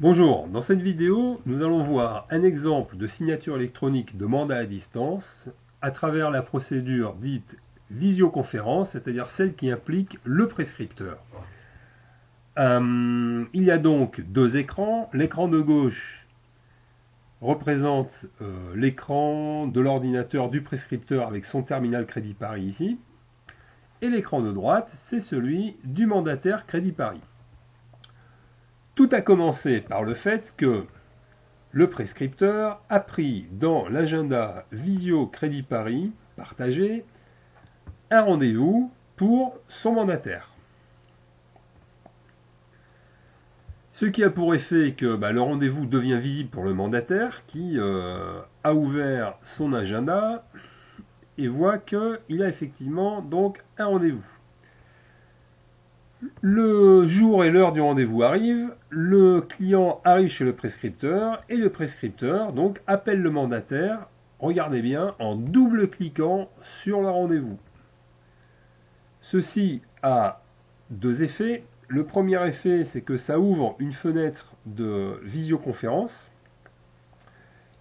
Bonjour, dans cette vidéo, nous allons voir un exemple de signature électronique de mandat à distance à travers la procédure dite visioconférence, c'est-à-dire celle qui implique le prescripteur. Il y a donc deux écrans. L'écran de gauche représente l'écran de l'ordinateur du prescripteur avec son terminal Crédit Paris ici. Et l'écran de droite, c'est celui du mandataire Crédit Paris. Tout a commencé par le fait que le prescripteur a pris dans l'agenda Visio Crédit Paris partagé un rendez-vous pour son mandataire. Ce qui a pour effet que le rendez-vous devient visible pour le mandataire qui a ouvert son agenda et voit qu'il a effectivement donc un rendez-vous. Le jour et l'heure du rendez-vous arrivent, le client arrive chez le prescripteur et le prescripteur donc appelle le mandataire, regardez bien, en double-cliquant sur le rendez-vous. Ceci a deux effets. Le premier effet, c'est que ça ouvre une fenêtre de visioconférence.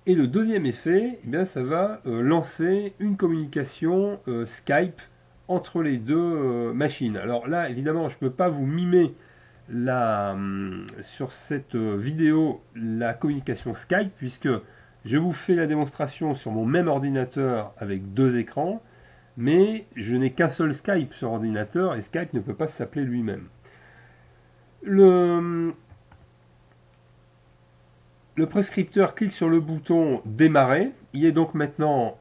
Et le deuxième effet, ça va lancer une communication Skype entre les deux machines. Alors là, évidemment, je ne peux pas vous mimer sur cette vidéo la communication Skype, puisque je vous fais la démonstration sur mon même ordinateur avec deux écrans, mais je n'ai qu'un seul Skype sur ordinateur, et Skype ne peut pas s'appeler lui-même. Le prescripteur clique sur le bouton démarrer. Il est donc maintenant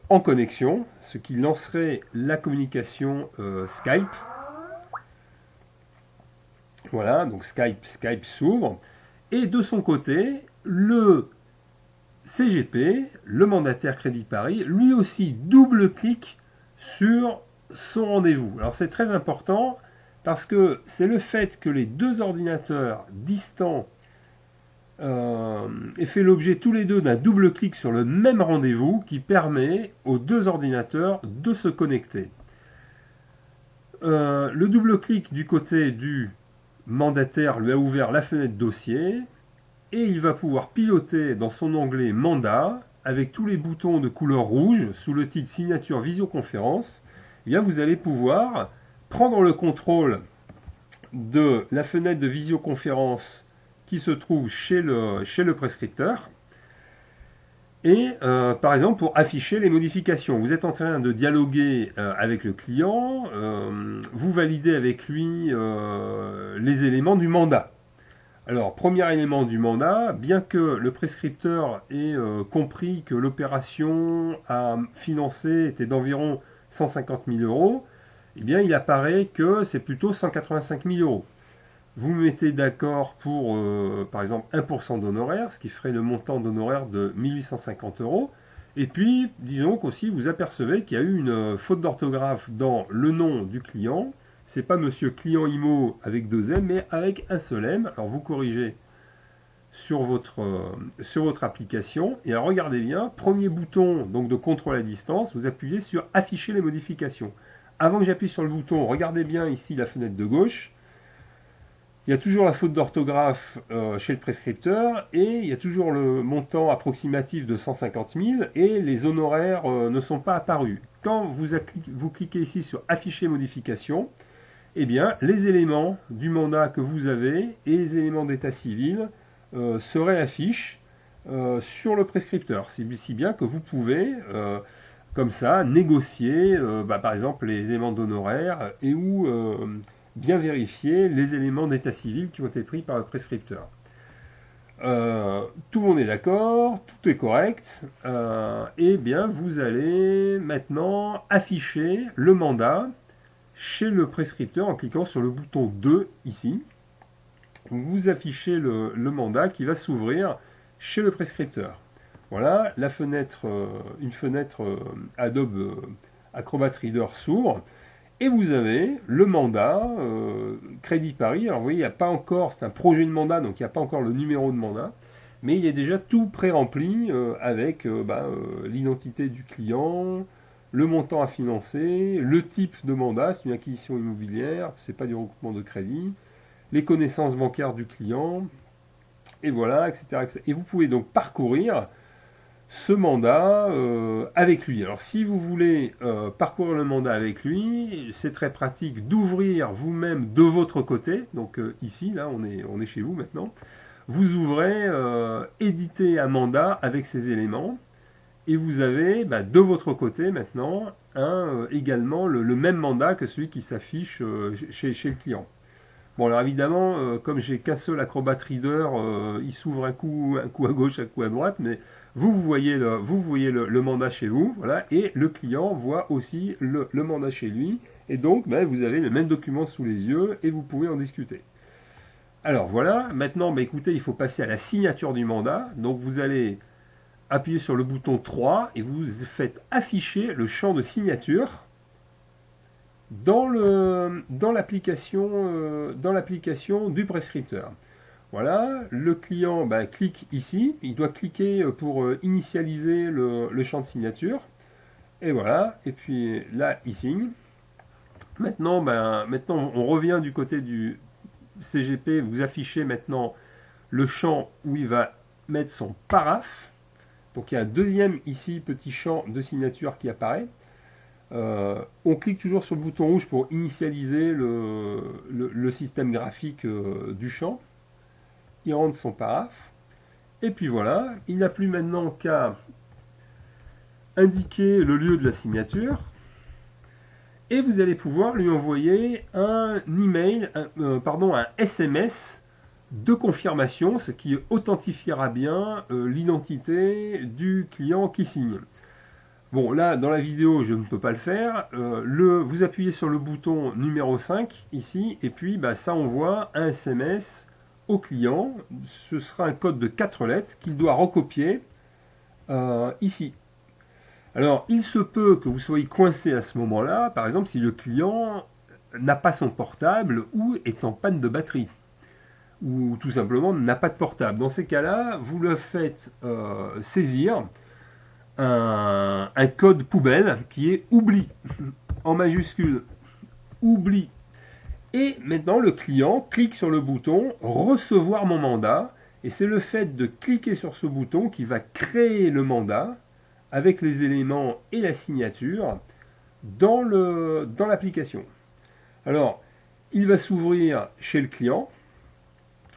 en connexion, ce qui lancerait la communication Skype. Voilà, donc Skype s'ouvre. Et de son côté, le CGP, le mandataire Crédit Paris, lui aussi double-clique sur son rendez-vous. Alors c'est très important parce que c'est le fait que les deux ordinateurs distants et fait l'objet tous les deux d'un double clic sur le même rendez-vous qui permet aux deux ordinateurs de se connecter. Le double clic du côté du mandataire lui a ouvert la fenêtre dossier et il va pouvoir piloter dans son onglet mandat avec tous les boutons de couleur rouge sous le titre signature visioconférence. Et bien vous allez pouvoir prendre le contrôle de la fenêtre de visioconférence qui se trouve chez le prescripteur. Et par exemple, pour afficher les modifications, vous êtes en train de dialoguer avec le client, vous validez avec lui les éléments du mandat. Alors, premier élément du mandat, bien que le prescripteur ait compris que l'opération à financer était d'environ 150 000 euros, eh bien, il apparaît que c'est plutôt 185 000 euros. Vous mettez d'accord pour, par exemple, 1% d'honoraires, ce qui ferait le montant d'honoraires de 1850 euros. Et puis, disons qu'aussi, vous apercevez qu'il y a eu une faute d'orthographe dans le nom du client. C'est pas Monsieur Client Imo avec deux M, mais avec un seul M. Alors, vous corrigez sur votre application. Et alors, regardez bien, premier bouton donc de contrôle à distance, vous appuyez sur Afficher les modifications. Avant que j'appuie sur le bouton, regardez bien ici la fenêtre de gauche. Il y a toujours la faute d'orthographe chez le prescripteur et il y a toujours le montant approximatif de 150 000 et les honoraires ne sont pas apparus. Quand vous cliquez ici sur Afficher modification, eh bien, les éléments du mandat que vous avez et les éléments d'état civil se réaffichent sur le prescripteur. Si bien que vous pouvez, comme ça, négocier, par exemple, les éléments d'honoraires et ou bien vérifier les éléments d'état civil qui ont été pris par le prescripteur. Tout le monde est d'accord, tout est correct, et bien vous allez maintenant afficher le mandat chez le prescripteur en cliquant sur le bouton 2 ici. Vous affichez le mandat qui va s'ouvrir chez le prescripteur. Voilà, la fenêtre, une fenêtre Adobe Acrobat Reader s'ouvre. Et vous avez le mandat Crédit Paris. Alors vous voyez, il n'y a pas encore, c'est un projet de mandat, donc il n'y a pas encore le numéro de mandat, mais il est déjà tout pré-rempli avec l'identité du client, le montant à financer, le type de mandat, c'est une acquisition immobilière, c'est pas du recoupement de crédit, les connaissances bancaires du client, et voilà, etc., etc. Et vous pouvez donc parcourir ce mandat avec lui. Alors si vous voulez parcourir le mandat avec lui, c'est très pratique d'ouvrir vous-même de votre côté. Donc ici, là, on est chez vous maintenant. Vous ouvrez éditer un mandat avec ces éléments. Et vous avez de votre côté maintenant également le même mandat que celui qui s'affiche chez le client. Bon, alors évidemment, comme j'ai qu'un seul Acrobat Reader, il s'ouvre un coup à gauche, un coup à droite, mais vous voyez le mandat chez vous, voilà, et le client voit aussi le mandat chez lui, et donc vous avez le même document sous les yeux et vous pouvez en discuter. Alors voilà, maintenant, écoutez, il faut passer à la signature du mandat, donc vous allez appuyer sur le bouton 3 et vous faites afficher le champ de signature dans l'application du prescripteur. Voilà, le client clique ici, il doit cliquer pour initialiser le champ de signature. Et voilà, et puis là, il signe. Maintenant, on revient du côté du CGP, vous affichez maintenant le champ où il va mettre son paraphe. Donc il y a un deuxième ici, petit champ de signature qui apparaît. On clique toujours sur le bouton rouge pour initialiser le système graphique du champ. Il rentre son paraphe. Et puis voilà, il n'a plus maintenant qu'à indiquer le lieu de la signature. Et vous allez pouvoir lui envoyer un email, un SMS de confirmation, ce qui authentifiera bien l'identité du client qui signe. Bon, là, dans la vidéo, je ne peux pas le faire. Vous appuyez sur le bouton numéro 5, ici, et puis ça envoie un SMS au client. Ce sera un code de 4 lettres qu'il doit recopier ici. Alors, il se peut que vous soyez coincé à ce moment-là, par exemple, si le client n'a pas son portable ou est en panne de batterie, ou tout simplement n'a pas de portable. Dans ces cas-là, vous le faites saisir un code poubelle qui est oubli, en majuscule, oubli. Et maintenant, le client clique sur le bouton recevoir mon mandat, et c'est le fait de cliquer sur ce bouton qui va créer le mandat avec les éléments et la signature dans l'application. Alors, il va s'ouvrir chez le client.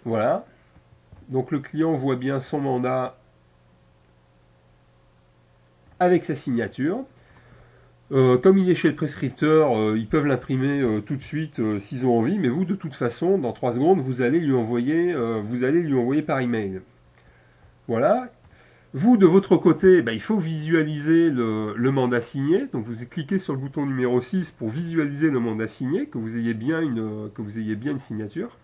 Voilà. Donc le client voit bien son mandat avec sa signature. Comme il est chez le prescripteur, ils peuvent l'imprimer tout de suite s'ils ont envie, mais vous, de toute façon, dans 3 secondes, vous allez lui envoyer par email. Voilà. Vous, de votre côté, il faut visualiser le mandat signé. Donc vous cliquez sur le bouton numéro 6 pour visualiser le mandat signé, que vous ayez bien une signature.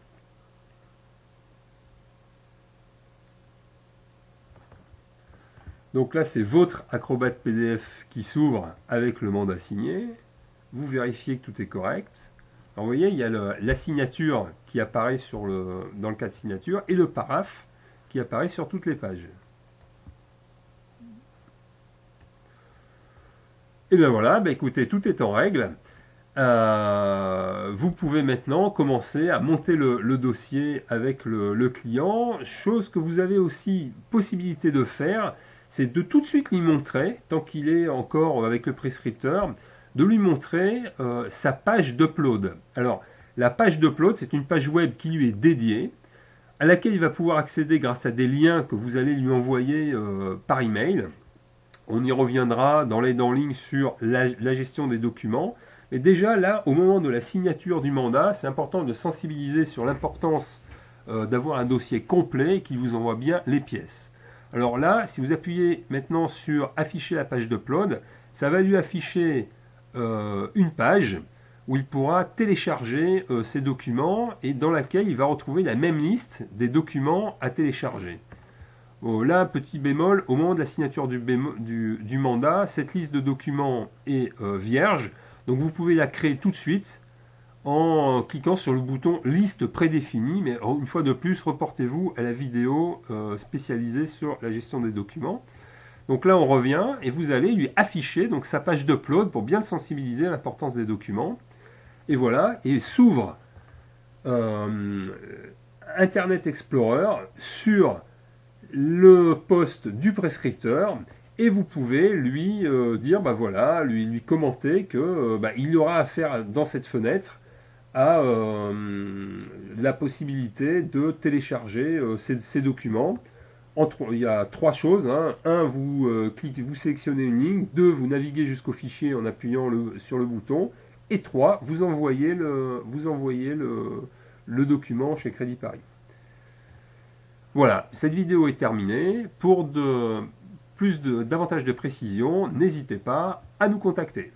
Donc là, c'est votre Acrobat PDF qui s'ouvre avec le mandat signé. Vous vérifiez que tout est correct. Alors vous voyez, il y a la signature qui apparaît dans le cas de signature et le paraphe qui apparaît sur toutes les pages. Et bien voilà, écoutez, tout est en règle. Vous pouvez maintenant commencer à monter le dossier avec le client. Chose que vous avez aussi possibilité de faire, c'est de tout de suite lui montrer, tant qu'il est encore avec le prescripteur, de lui montrer sa page d'upload. Alors, la page d'upload, c'est une page web qui lui est dédiée, à laquelle il va pouvoir accéder grâce à des liens que vous allez lui envoyer par email. On y reviendra dans l'aide en ligne sur la gestion des documents. Et déjà là, au moment de la signature du mandat, c'est important de sensibiliser sur l'importance d'avoir un dossier complet qui vous envoie bien les pièces. Alors là, si vous appuyez maintenant sur afficher la page d'upload, ça va lui afficher une page où il pourra télécharger ces documents et dans laquelle il va retrouver la même liste des documents à télécharger. Là, petit bémol, au moment de la signature du mandat, cette liste de documents est vierge, donc vous pouvez la créer tout de suite en cliquant sur le bouton liste prédéfinie, mais une fois de plus, reportez-vous à la vidéo spécialisée sur la gestion des documents. Donc là, on revient et vous allez lui afficher donc, sa page d'upload pour bien sensibiliser à l'importance des documents. Et voilà, et s'ouvre Internet Explorer sur le poste du prescripteur et vous pouvez lui dire, bah voilà, lui commenter que il aura affaire dans cette fenêtre à la possibilité de télécharger ces documents. Il y a trois choses, hein. Un, vous cliquez, vous sélectionnez une ligne. Deux, vous naviguez jusqu'au fichier en appuyant sur le bouton. Et trois, vous envoyez le document chez Crédit Paris. Voilà, cette vidéo est terminée. Pour davantage de précision, n'hésitez pas à nous contacter.